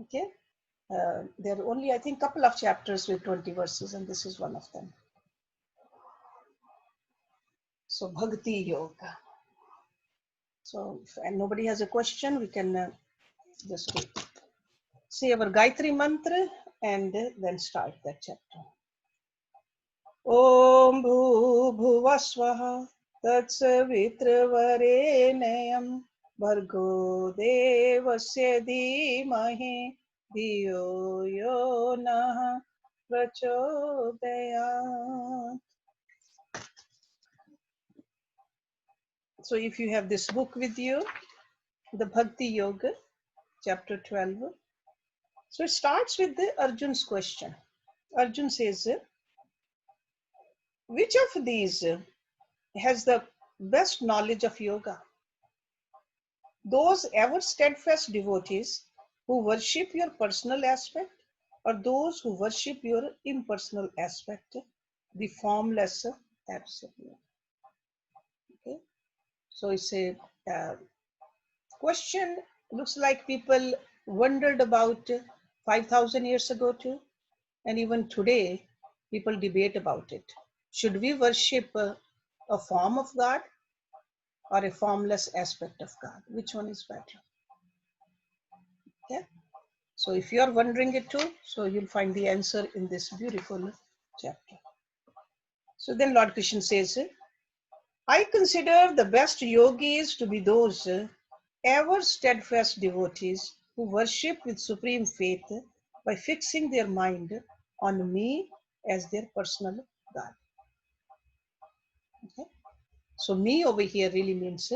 Okay, there are only, I think, couple of chapters with 20 verses, and this is one of them. So Bhakti Yoga. So if nobody has a question, we can just say our Gayatri mantra and then start that chapter. Om Bhuvah Swaha Tatsavitra Bhargo Devasya Dhimahi Dhiyo Yo Nah Prachodayat. So if you have this book with you, the Bhakti Yoga, chapter 12. So it starts with the Arjun's question. Arjun says, which of these has the best knowledge of yoga? Those ever steadfast devotees who worship your personal aspect, or those who worship your impersonal aspect, the formless absolute? Okay. So it's a question, looks like people wondered about 5,000 years ago too, and even today people debate about it. Should we worship a form of God or a formless aspect of God? Which one is better? Okay. So if you are wondering it too, so you'll find the answer in this beautiful chapter. So then Lord Krishna says, I consider the best yogis to be those ever steadfast devotees who worship with supreme faith by fixing their mind on me as their personal God. Okay? So me over here really means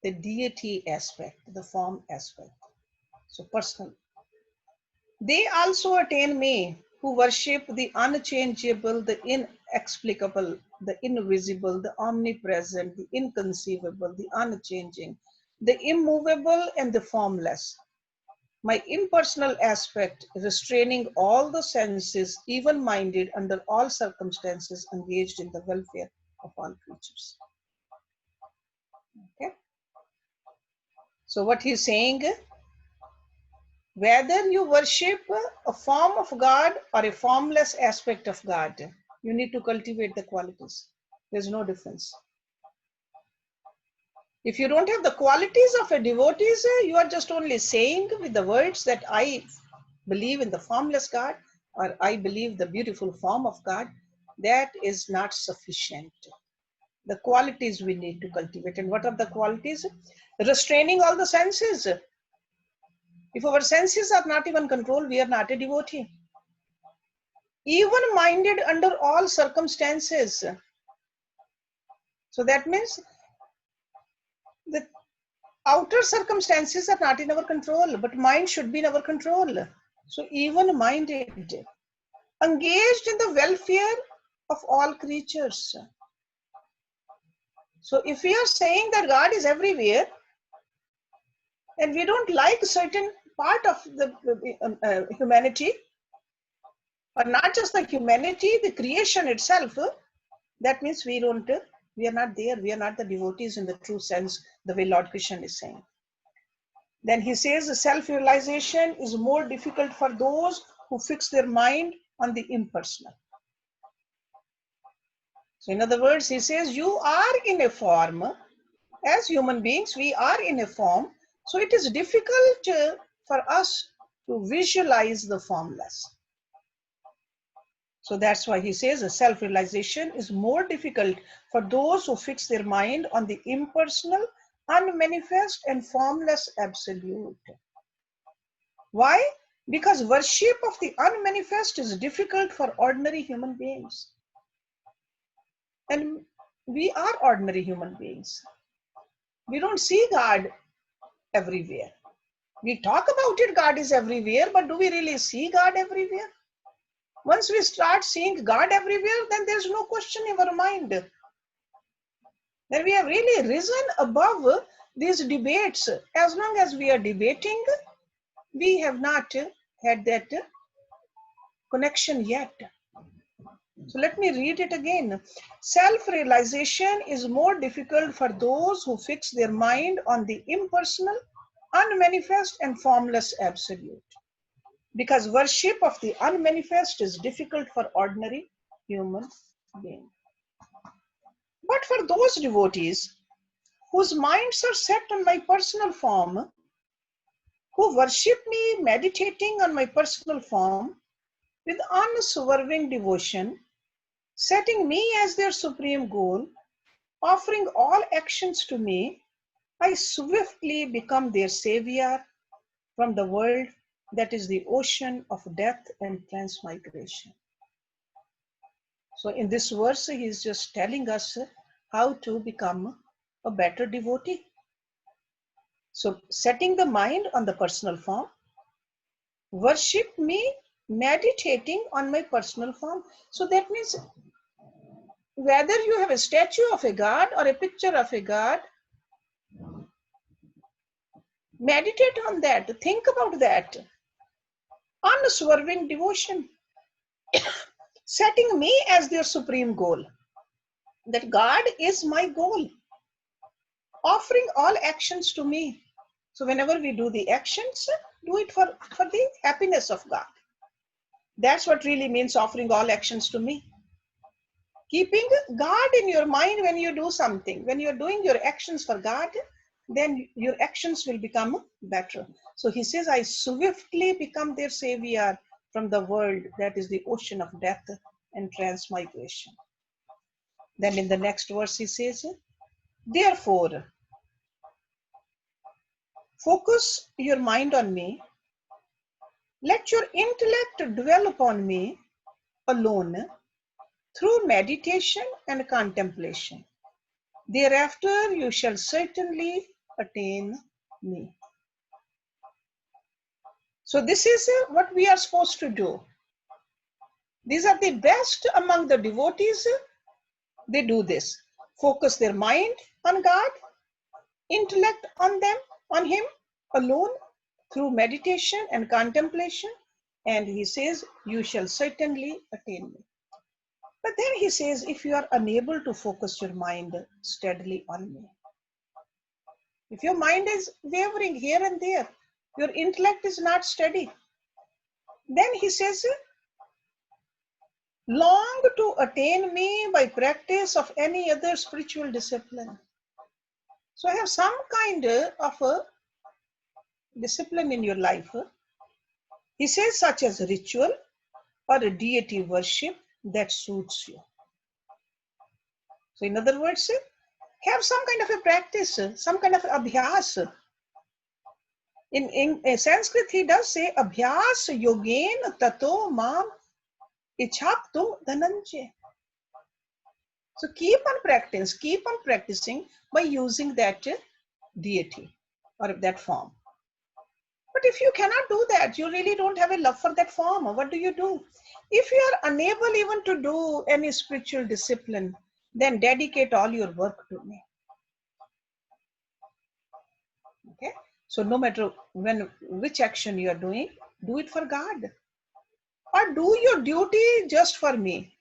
the deity aspect, the form aspect. So personal. They also attain me who worship the unchangeable, the inexplicable, the invisible, the omnipresent, the inconceivable, the unchanging, the immovable, and the formless. My impersonal aspect, restraining all the senses, even-minded under all circumstances, engaged in the welfare of all creatures. Okay. So what he's saying, whether you worship a form of God or a formless aspect of God, you need to cultivate the qualities. There's no difference. If you don't have the qualities of a devotee, you are just only saying with the words that I believe in the formless God, or I believe the beautiful form of God. That is not sufficient. The qualities we need to cultivate. And what are the qualities? Restraining all the senses. If our senses are not even controlled, we are not a devotee. Even-minded under all circumstances. So that means the outer circumstances are not in our control, but mind should be in our control. So even-minded, engaged in the welfare of all creatures. So if we are saying that God is everywhere, and we don't like a certain part of the humanity, or not just the humanity, the creation itself, that means we are not there, we are not the devotees in the true sense, the way Lord Krishna is saying. Then he says self-realization is more difficult for those who fix their mind on the impersonal. So in other words, he says you are in a form, as human beings, we are in a form, so it is difficult for us to visualize the formless. So that's why he says a self-realization is more difficult for those who fix their mind on the impersonal, unmanifest, and formless absolute. Why? Because worship of the unmanifest is difficult for ordinary human beings. And we are ordinary human beings. We don't see God everywhere. We talk about it, God is everywhere, but do we really see God everywhere? Once we start seeing God everywhere, then there's no question in our mind. Then we have really risen above these debates. As long as we are debating, we have not had that connection yet. So let me read it again. Self-realization is more difficult for those who fix their mind on the impersonal, unmanifest and formless absolute. Because worship of the unmanifest is difficult for ordinary human beings. But for those devotees whose minds are set on my personal form, who worship me meditating on my personal form with unswerving devotion, setting me as their supreme goal, offering all actions to me, I swiftly become their savior from the world that is the ocean of death and transmigration. So in this verse, he is just telling us how to become a better devotee. So setting the mind on the personal form, worship me meditating on my personal form. So that means whether you have a statue of a god or a picture of a god, meditate on that, think about that. Unswerving devotion, setting me as their supreme goal. That God is my goal, offering all actions to me. So whenever we do the actions, do it for the happiness of God. That's what really means offering all actions to me. Keeping God in your mind when you do something. When you're doing your actions for God, then your actions will become better. So he says, I swiftly become their savior from the world that is the ocean of death and transmigration. Then in the next verse he says, therefore, focus your mind on me. Let your intellect dwell upon me alone through meditation and contemplation. Thereafter, you shall certainly attain me. So this is what we are supposed to do. These are the best among the devotees. They do this. Focus their mind on God, intellect on them, on Him alone through meditation and contemplation. And he says, you shall certainly attain me. But then he says, if you are unable to focus your mind steadily on me, if your mind is wavering here and there, your intellect is not steady, then he says, long to attain me by practice of any other spiritual discipline. So have some kind of a discipline in your life. He says, such as ritual or a deity worship that suits you. So in other words, have some kind of a practice, some kind of abhyas. In Sanskrit, he does say, abhyas yogen tato mam ichhaptum dhananjay. So keep on practicing by using that deity or that form. But if you cannot do that, you really don't have a love for that form, what do you do? If you are unable even to do any spiritual discipline, then dedicate all your work to me. Okay? So no matter which action you are doing, do it for God. Or do your duty just for me.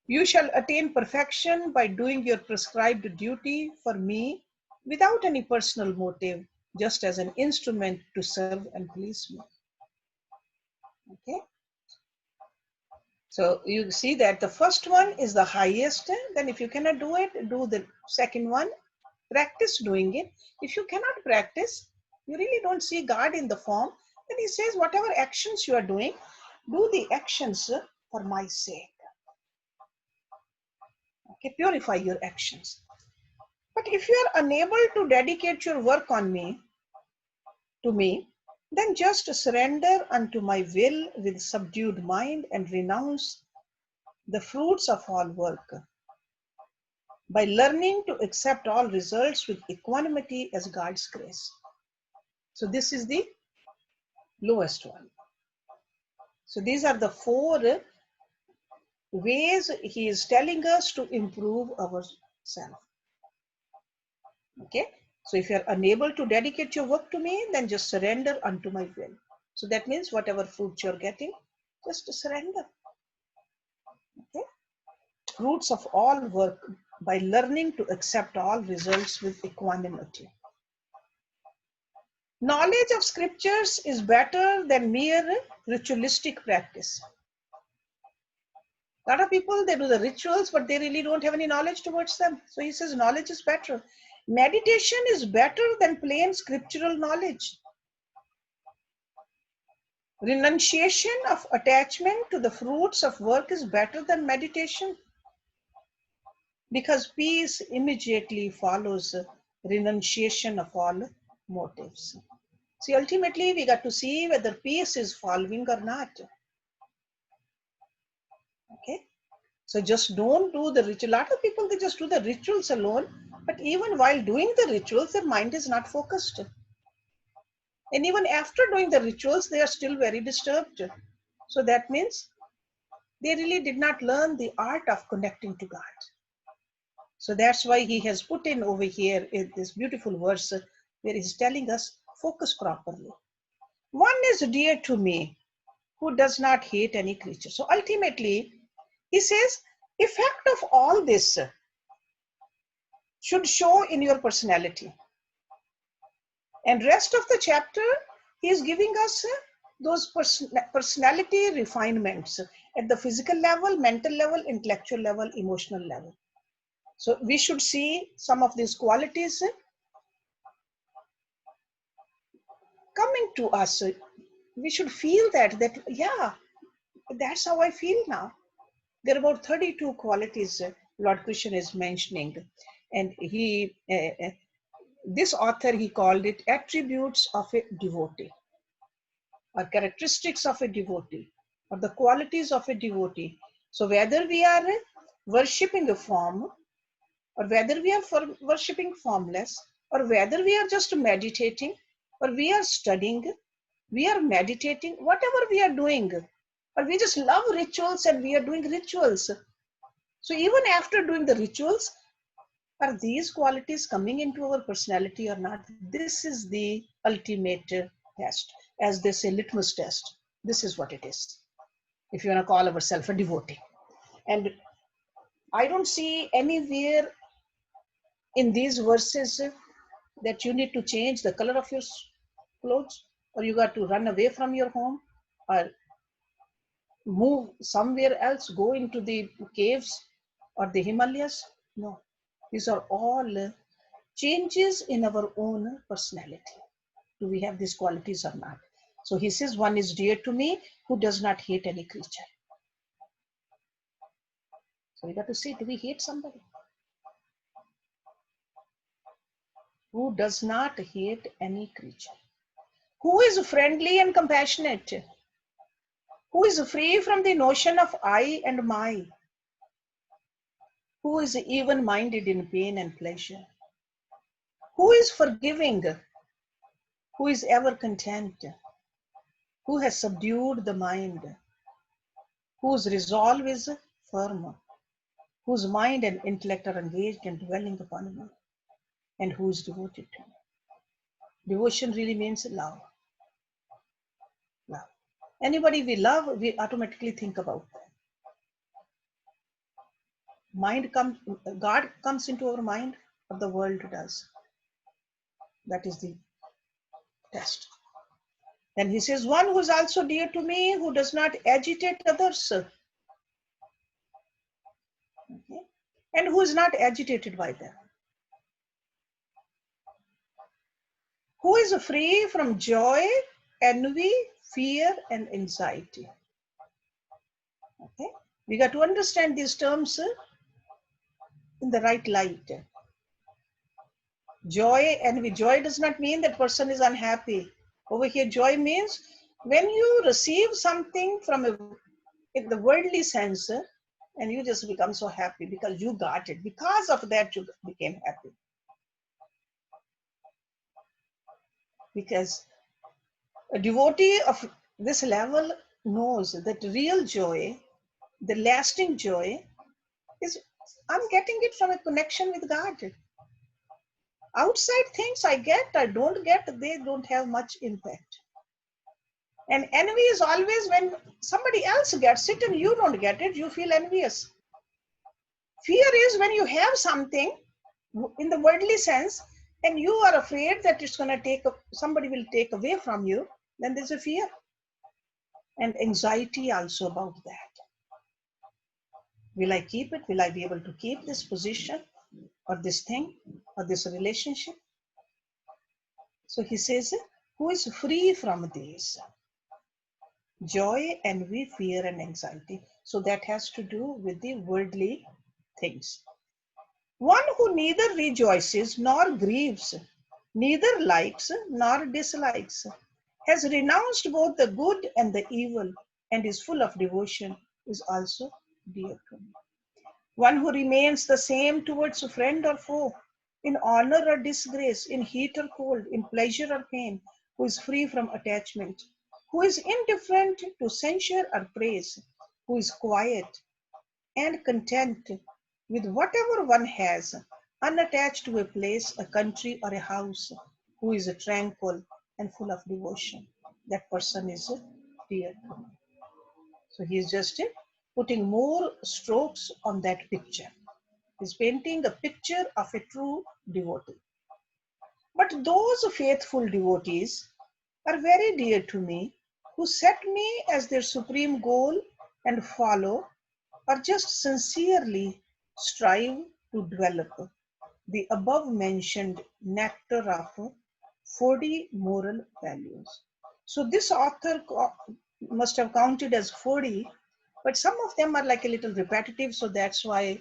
You shall attain perfection by doing your prescribed duty for me without any personal motive, just as an instrument to serve and please me. Okay? So you see that the first one is the highest. Then if you cannot do it, do the second one. Practice doing it. If you cannot practice, you really don't see God in the form, then he says, whatever actions you are doing, do the actions for my sake. Okay, purify your actions. But if you are unable to dedicate your work to me, then just surrender unto my will with subdued mind and renounce the fruits of all work by learning to accept all results with equanimity as God's grace. So this is the lowest one. So these are the 4 ways he is telling us to improve ourselves. Okay, so if you are unable to dedicate your work to me, then just surrender unto my will. So that means whatever fruits you're getting, just surrender. Okay, fruits of all work by learning to accept all results with equanimity. Knowledge of scriptures is better than mere ritualistic practice. A lot of people, they do the rituals, but they really don't have any knowledge towards them. So he says knowledge is better. Meditation is better than plain scriptural knowledge. Renunciation of attachment to the fruits of work is better than meditation, because peace immediately follows renunciation of all motives. See, ultimately, we got to see whether peace is following or not. Okay? So just don't do the ritual. A lot of people, they just do the rituals alone, but even while doing the rituals, their mind is not focused. And even after doing the rituals, they are still very disturbed. So that means they really did not learn the art of connecting to God. So that's why he has put in over here in this beautiful verse where he's telling us focus properly. One is dear to me who does not hate any creature. So ultimately, he says, effect of all this should show in your personality. And rest of the chapter, he is giving us those personality refinements at the physical level, mental level, intellectual level, emotional level. So we should see some of these qualities coming to us. We should feel that yeah, that's how I feel now. There are about 32 qualities Lord Krishna is mentioning, and this author, he called it attributes of a devotee, or characteristics of a devotee, or the qualities of a devotee. So whether we are worshipping a form, or whether we are worshipping formless, or whether we are just meditating, or we are studying, we are meditating, whatever we are doing, or we just love rituals and we are doing rituals. So even after doing the rituals, are these qualities coming into our personality or not? This is the ultimate test. As they say, litmus test. This is what it is, if you want to call ourselves a devotee. And I don't see anywhere in these verses that you need to change the color of your clothes, or you got to run away from your home, or move somewhere else, go into the caves or the Himalayas. No, these are all changes in our own personality. Do we have these qualities or not? So he says, one is dear to me who does not hate any creature. So we got to see, do we hate somebody? Who does not hate any creature. Who is friendly and compassionate. Who is free from the notion of I and my. Who is even-minded in pain and pleasure. Who is forgiving. Who is ever content. Who has subdued the mind. Whose resolve is firm. Whose mind and intellect are engaged in dwelling upon me, and who is devoted to me. Devotion really means love. Love. Anybody we love, we automatically think about them. God comes into our mind, or the world does. That is the test. Then he says, one who is also dear to me, who does not agitate others. Okay? And who is not agitated by them. Who is free from joy, envy, fear, and anxiety. Okay? We got to understand these terms in the right light. Joy, envy. Joy does not mean that person is unhappy. Over here, joy means when you receive something from in the worldly sense, and you just become so happy because you got it. Because of that, you became happy. Because a devotee of this level knows that real joy, the lasting joy, is I'm getting it from a connection with God. Outside things I get, I don't get, they don't have much impact. And envy is always when somebody else gets it and you don't get it, you feel envious. Fear is when you have something in the worldly sense and you are afraid that it's going to somebody will take away from you, then there's a fear and anxiety also about that. Will I keep it? Will I be able to keep this position or this thing or this relationship? So he says, who is free from these? Joy, envy, fear, and anxiety. So that has to do with the worldly things. One who neither rejoices nor grieves, neither likes nor dislikes, has renounced both the good and the evil, and is full of devotion, is also dear to me. One who remains the same towards a friend or foe, in honor or disgrace, in heat or cold, in pleasure or pain, who is free from attachment, who is indifferent to censure or praise, who is quiet and content with whatever one has, unattached to a place, a country, or a house, who is tranquil and full of devotion. That person is dear to me. So he is just putting more strokes on that picture. He's painting a picture of a true devotee. But those faithful devotees are very dear to me, who set me as their supreme goal and follow, or just sincerely strive to develop the above mentioned nectar of 40 moral values. So this author must have counted as 40, but some of them are like a little repetitive, so that's why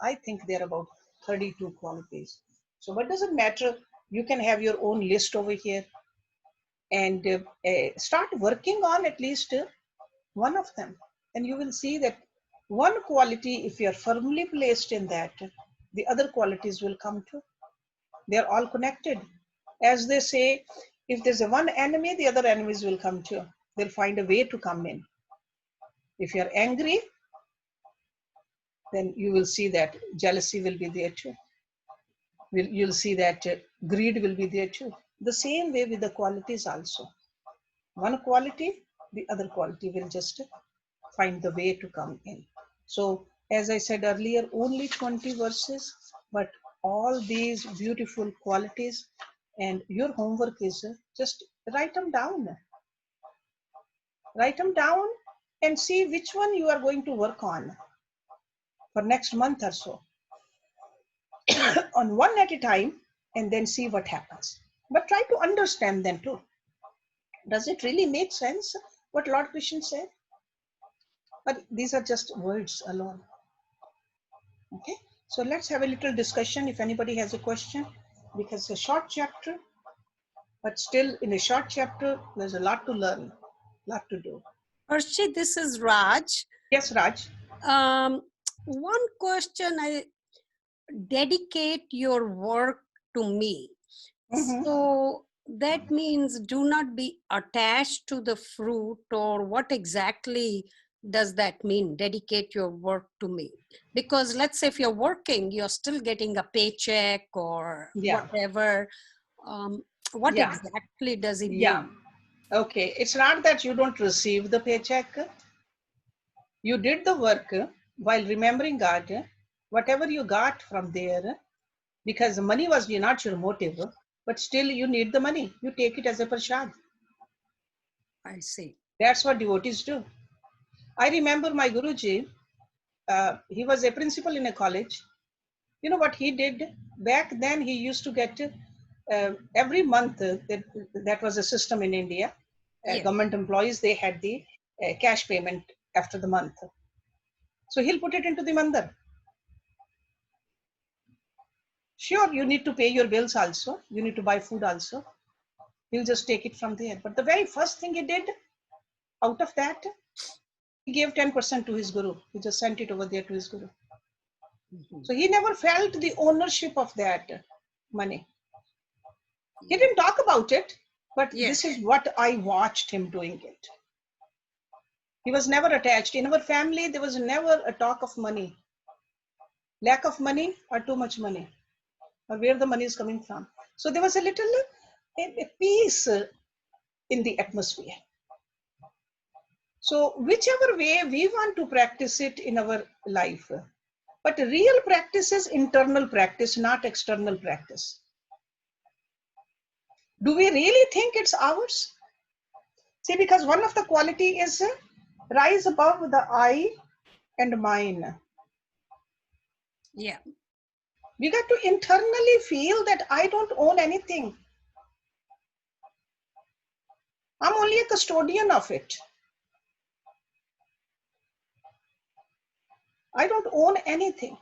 I think they're about 32 qualities. So what does it matter? You can have your own list over here and start working on at least one of them, and you will see that one quality, if you are firmly placed in that, the other qualities will come too. They are all connected. As they say, if there's a one enemy, the other enemies will come too. They'll find a way to come in. If you're angry, then you will see that jealousy will be there too. You'll see that greed will be there too. The same way with the qualities also. One quality, the other quality will just find the way to come in. So, as I said earlier, only 20 verses, but all these beautiful qualities, and your homework is just write them down. Write them down and see which one you are going to work on for next month or so, on one at a time, and then see what happens. But try to understand them too. Does it really make sense what Lord Krishna said? But these are just words alone. Okay, so let's have a little discussion if anybody has a question, because it's a short chapter, but still in a short chapter, there's a lot to learn, lot to do. Archie, this is Raj. Yes, Raj. One question, dedicate your work to me. Mm-hmm. So that means do not be attached to the fruit, or what exactly does that mean? Dedicate your work to me. Because let's say if you're working, you're still getting a paycheck or Yeah. whatever. What Yeah. exactly does it Yeah. mean? Okay. It's not that you don't receive the paycheck. You did the work while remembering God. Whatever you got from there, because the money was not your motive, but still you need the money. You take it as a prasad. I see. That's what devotees do. I remember my Guruji, he was a principal in a college. You know what he did? Back then, he used to get every month, that was a system in India. Yes. Government employees, they had the cash payment after the month. So he'll put it into the mandar. Sure, you need to pay your bills also. You need to buy food also. He'll just take it from there. But the very first thing he did out of that, he gave 10% to his guru. He just sent it over there to his guru. Mm-hmm. So he never felt the ownership of that money. He Yeah. didn't talk about it, but Yes. this is what I watched him doing it. He was never attached. In our family, there was never a talk of money. Lack of money or too much money, or where the money is coming from. So there was a little a peace in the atmosphere. So whichever way we want to practice it in our life, but real practice is internal practice, not external practice. Do we really think it's ours? See, because one of the quality is rise above the I and mine. Yeah. We got to internally feel that I don't own anything. I'm only a custodian of it. I don't own anything.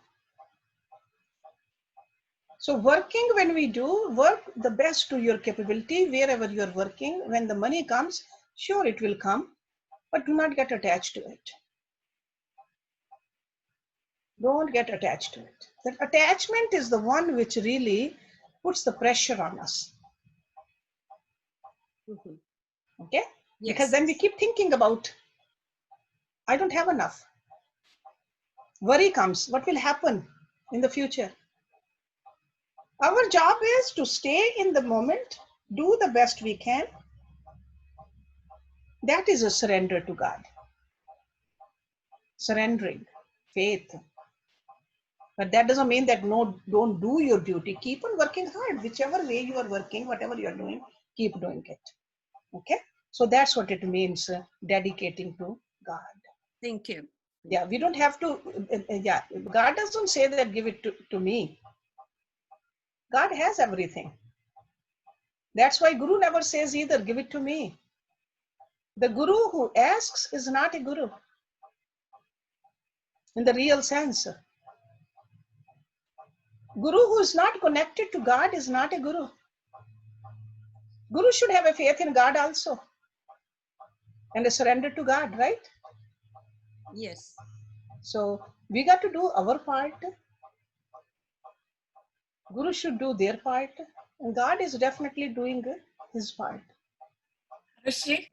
So working, when we do, work the best to your capability, wherever you're working. When the money comes, sure, it will come, but do not get attached to it. Don't get attached to it. That attachment is the one which really puts the pressure on us. Okay? Because Yes. then we keep thinking about, I don't have enough. Worry comes, what will happen in the future? Our job is to stay in the moment, do the best we can. That is a surrender to God. Surrendering, faith. But that doesn't mean that no, don't do your duty. Keep on working hard. Whichever way you are working, whatever you are doing, keep doing it. Okay? So that's what it means, dedicating to God. Thank you. Yeah, we don't have to, yeah, God doesn't say that give it to me. God has everything. That's why Guru never says either, give it to me. The Guru who asks is not a Guru in the real sense. Guru who is not connected to God is not a Guru. Guru should have a faith in God also and a surrender to God, right? Yes. So we got to do our part. Guru should do their part. And God is definitely doing his part. Rishi,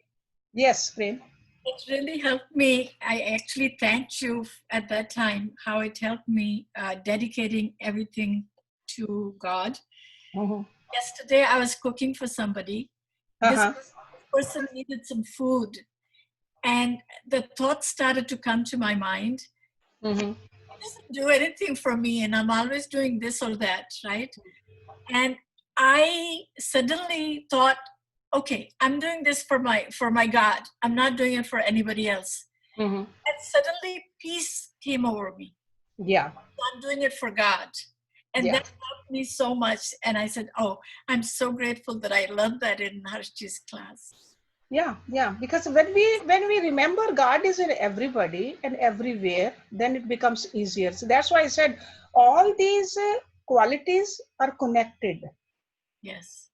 Yes, Prem. it really helped me. I actually thanked you at that time, how it helped me dedicating everything to God. Mm-hmm. Yesterday, I was cooking for somebody. This Uh-huh. person needed some food, and the thoughts started to come to my mind. Mm-hmm. It doesn't do anything for me, and I'm always doing this or that, right? And I suddenly thought, okay, I'm doing this for my God. I'm not doing it for anybody else. Mm-hmm. And suddenly peace came over me. Yeah. I'm doing it for God. And Yeah. that helped me so much. And I said, oh, I'm so grateful that I learned that in Harshji's class. Yeah, yeah. Because when we remember God is in everybody and everywhere, then it becomes easier. So that's why I said all these qualities are connected. Yes.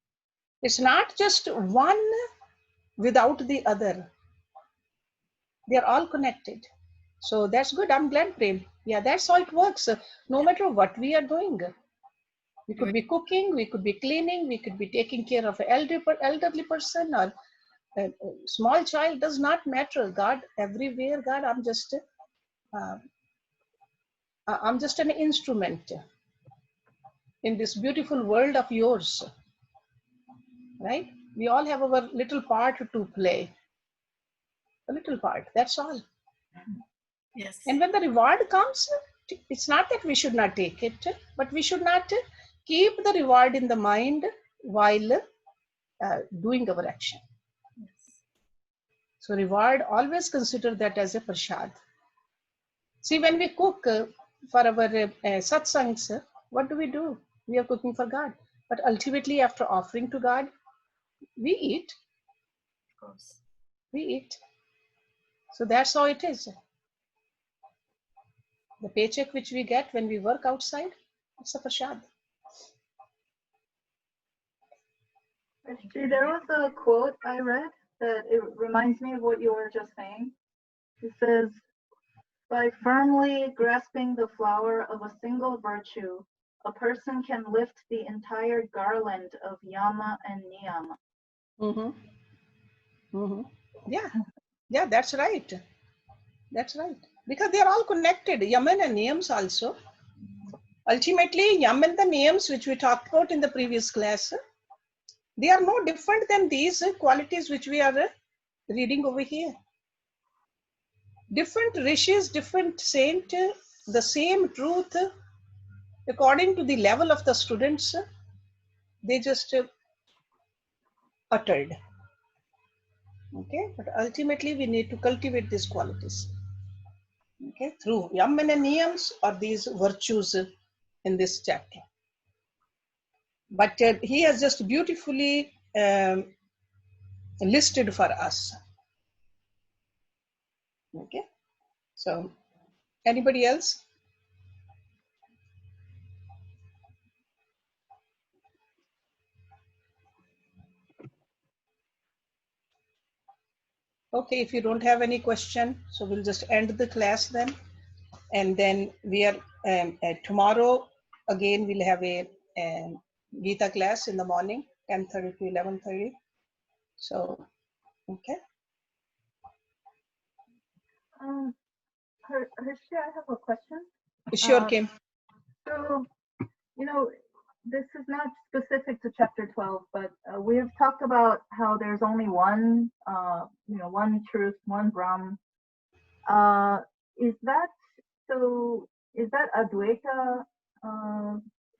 It's not just one without the other. They're all connected. So that's good. I'm glad, Prem. Yeah, that's how it works. No matter what we are doing. We could be cooking, we could be cleaning, we could be taking care of an elderly person or a small child, does not matter. God everywhere. God, uh, I'm just an instrument in this beautiful world of yours, right? We all have our little part to play, a little part. That's all. Yes. And when the reward comes, it's not that we should not take it, but we should not keep the reward in the mind while doing our action. Yes. So reward, always consider that as a prasad. See, when we cook for our satsangs, what do? We are cooking for God. But ultimately, after offering to God, we eat. Of course. We eat. So that's how it is. The paycheck which we get when we work outside, it's a prasad. Actually, there was a quote I read that it reminds me of what you were just saying. It says, by firmly grasping the flower of a single virtue, a person can lift the entire garland of yama and niyama. Mm-hmm. Mm-hmm. Yeah, yeah, that's right. That's right. Because they are all connected, yaman and niyams also. Ultimately, yam and the niyams, which we talked about in the previous class, they are no different than these qualities which we are reading over here. Different rishis, different saint, the same truth, according to the level of the students, they just uttered. Okay, but ultimately we need to cultivate these qualities. Okay, through yam and niyams or these virtues in this chapter. But he has just beautifully listed for us. Okay, so anybody else? Okay, if you don't have any question, so we'll just end the class then. And then we are tomorrow again we'll have a Gita class in the morning, 10:30 to 11:30. So, okay. Hershey, I have a question. Sure, Kim. So, you know, this is not specific to chapter 12, but we have talked about how there's only one, one truth, one Brahm. Is that so? Is that Advaita?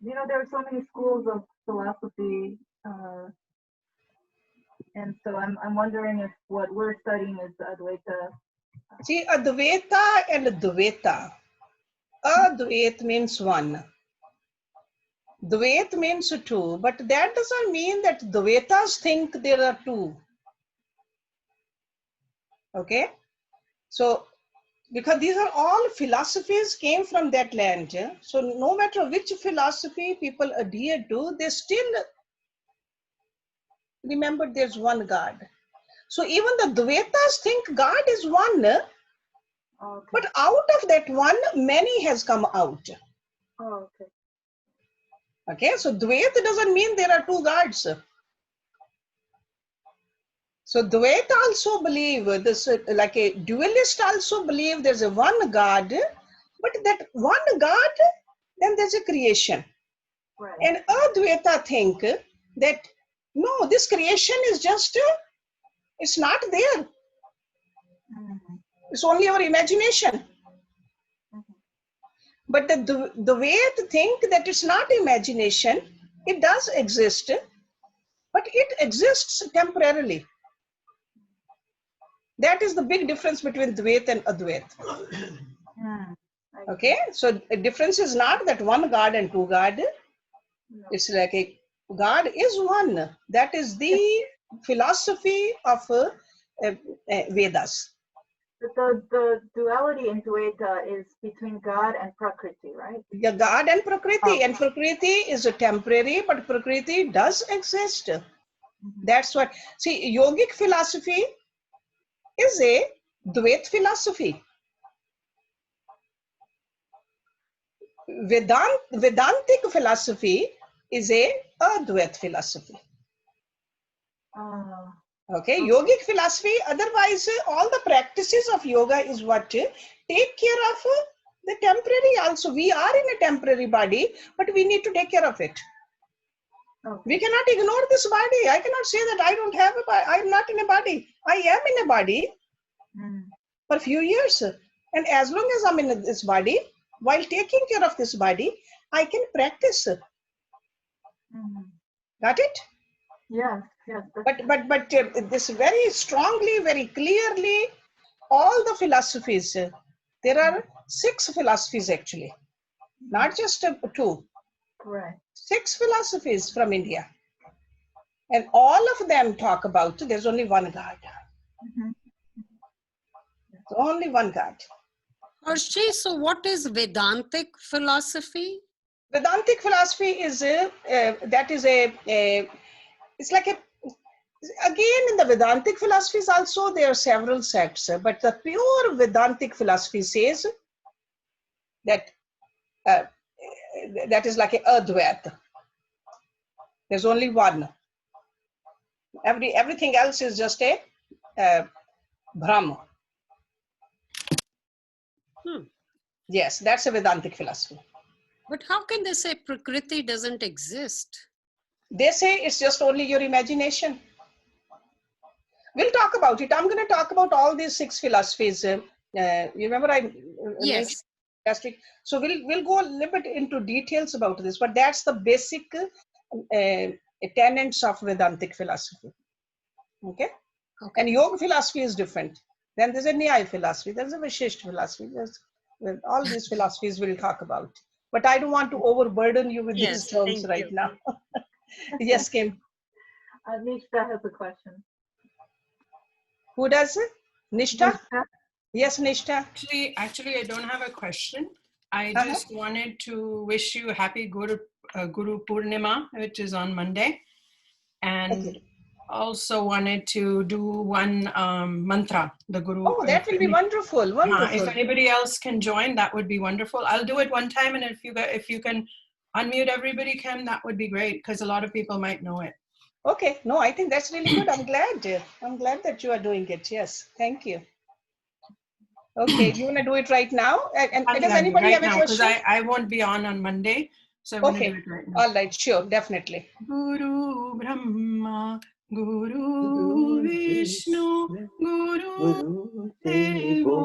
There are so many schools of philosophy, and so I'm wondering if what we're studying is Advaita. See, Advaita and Dvaita. Advait means one. Dvait means two, but that doesn't mean that Dvaitas think there are two. Okay, so because these are all philosophies came from that land. So no matter which philosophy people adhere to, they still remember there's one God. So even the Dvaitas think God is one, Okay. but out of that one, many has come out. Oh, okay. Okay, so Dvaita doesn't mean there are two gods. So Dvaita also believe this, like a dualist also believe there's a one God, but that one God, then there's a creation. Right. And Advaita think that no, this creation is just, it's not there. Mm-hmm. It's only our imagination. Mm-hmm. But the way to think that it's not imagination, it does exist, but it exists temporarily. That is the big difference between Dvait and Advait. Okay, so the difference is not that one God and two God. No. It's like a God is one. That is the philosophy of Vedas. The duality in Dvaita is between God and Prakriti, right? The God and Prakriti, Oh. and Prakriti is a temporary, but Prakriti does exist. Mm-hmm. That's what, see, yogic philosophy is a Dvait philosophy. Vedantic philosophy is a Advait philosophy. Okay, yogic philosophy, otherwise all the practices of yoga is what take care of the temporary also. We are in a temporary body, but we need to take care of it. Okay. We cannot ignore this body. I cannot say that I don't have a body. I'm not in a body. I am in a body for a few years. And as long as I'm in this body, while taking care of this body, I can practice. Got it? Yes, yes. But this very strongly, very clearly, all the philosophies, there are 6 philosophies actually, not just 2. Right. 6 philosophies from India. And all of them talk about there's only one God. Only one God. Hershey, so what is Vedantic philosophy? Vedantic philosophy is it's like a, again in the Vedantic philosophies also there are several sects, but the pure Vedantic philosophy says that that is like a Advait. There's only one. Everything else is just a Brahma. Yes, that's a Vedantic philosophy. But how can they say Prakriti doesn't exist? They say it's just only your imagination. We'll talk about it. I'm going to talk about all these 6 philosophies. You remember I mentioned last week. So we'll go a little bit into details about this, but that's the basic tenets of Vedantic philosophy. Okay. Okay. And yoga philosophy is different. Then there's a Nyaya philosophy, there's a Vishishta philosophy. Well, all these philosophies we'll talk about. But I don't want to overburden you with these Yes, terms thank right you. now. Yes, Kim. Nishta has a question. Who does it? Nishta? Nishta? Yes, Nishta. Actually, I don't have a question. I Uh-huh. just wanted to wish you a happy Guru Purnima, which is on Monday, and Okay. also wanted to do one mantra, the Guru. Oh, that will be wonderful. If Wonderful. anybody else can join, that would be wonderful. I'll do it one time, and if you can unmute everybody, Kim, that would be great because a lot of people might know it. Okay. No, I think that's really good. I'm glad. I'm glad that you are doing it. Yes. Thank you. Okay. You want to do it right now? And does anybody have a because question? I won't be on Monday, so I'm going to do Okay. it right now. All right. Sure. Definitely. Guru Brahma, Guru Vishnu, Guru Devo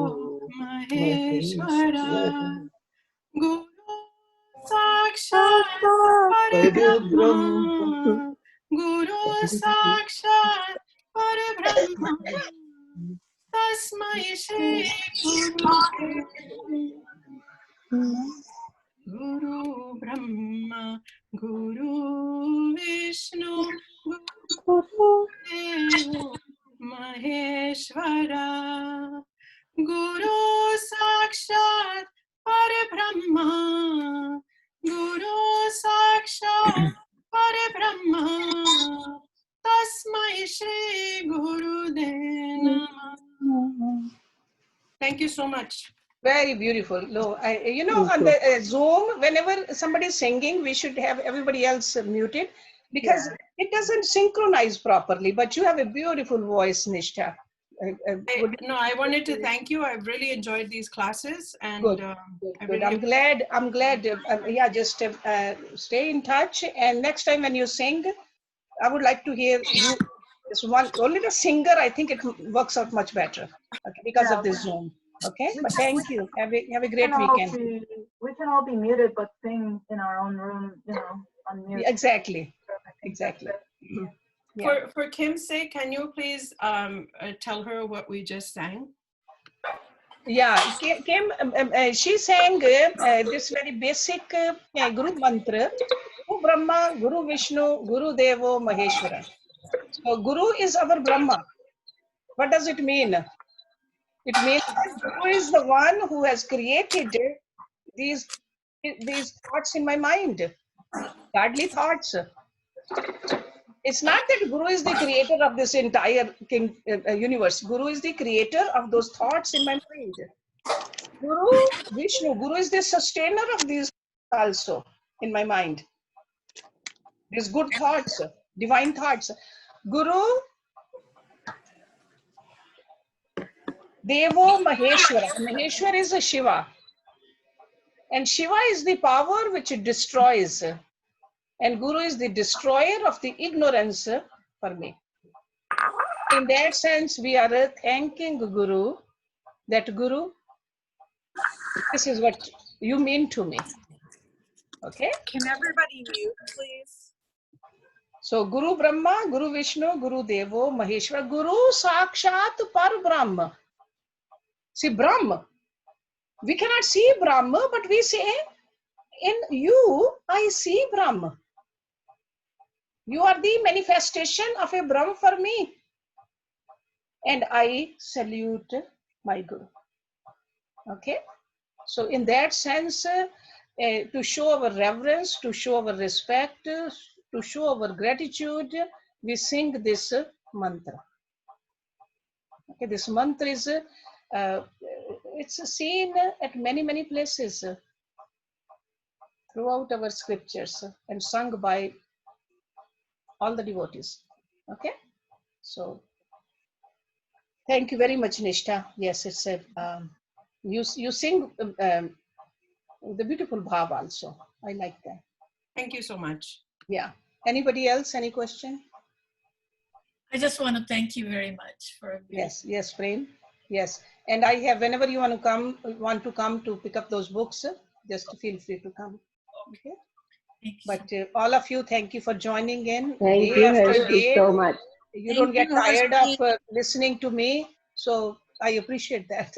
Maheshwara, Guru Sakshat Parabrahma, Guru Sakshat Parabrahma, Tasmai Shri Guru Brahma, Guru Vishnu, Guru Devo Maheshwara, Guru Sakshat Parabrahma, Guru Sakshat Parabrahma, Tasmai Shri Guru Namah. Thank you so much. Very beautiful. No, on the Zoom, whenever somebody is singing, we should have everybody else muted because it doesn't synchronize properly. But you have a beautiful voice, Nishta. I wanted to thank you. I've really enjoyed these classes, and Good. Good. I'm glad. Yeah, just stay in touch. And next time when you sing, I would like to hear you. This one, only the singer. I think it works out much better because of this Zoom. Okay, but thank you. Have a great weekend. We can all be muted, but sing in our own room, on mute. Exactly. Exactly. Yeah. For Kim's sake, can you please tell her what we just sang? Yeah, Kim, she sang this very basic Guru mantra, Guru Brahma, Guru Vishnu, Guru Devo Maheshwara. So Guru is our Brahma. What does it mean? It means that Guru is the one who has created these thoughts in my mind, godly thoughts. It's not that Guru is the creator of this entire universe. Guru is the creator of those thoughts in my mind. Guru Vishnu, Guru is the sustainer of these also in my mind. These good thoughts, divine thoughts. Guru Devo Maheshwara. Maheshwara is a Shiva. And Shiva is the power which destroys. And Guru is the destroyer of the ignorance for me. In that sense, we are thanking Guru, that Guru, this is what you mean to me. Okay? Can everybody mute, please? So Guru Brahma, Guru Vishnu, Guru Devo, Maheshwara, Guru Sakshat Parabrahma. See, Brahma. We cannot see Brahma, but we say, in you, I see Brahma. You are the manifestation of a Brahma for me. And I salute my Guru. Okay? So in that sense, to show our reverence, to show our respect, to show our gratitude, we sing this mantra. Okay, this mantra is, it's seen at many places throughout our scriptures and sung by all the devotees. Okay, so thank you very much, Nishta. Yes, it's a you sing the beautiful bhav also. I like that. Thank you so much. Yeah. Anybody else? Any question? I just want to thank you very much for Yes, Prem. Yes, and I have, whenever you want to come to pick up those books, just feel free to come. Okay. But all of you, thank you for joining in. Thank you, Hershey, so much. You Thank don't get you, tired of Hershey. listening to me. So I appreciate that.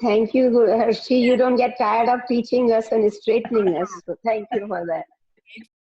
Thank you, Hershey. You don't get tired of teaching us and straightening us. So thank you for that.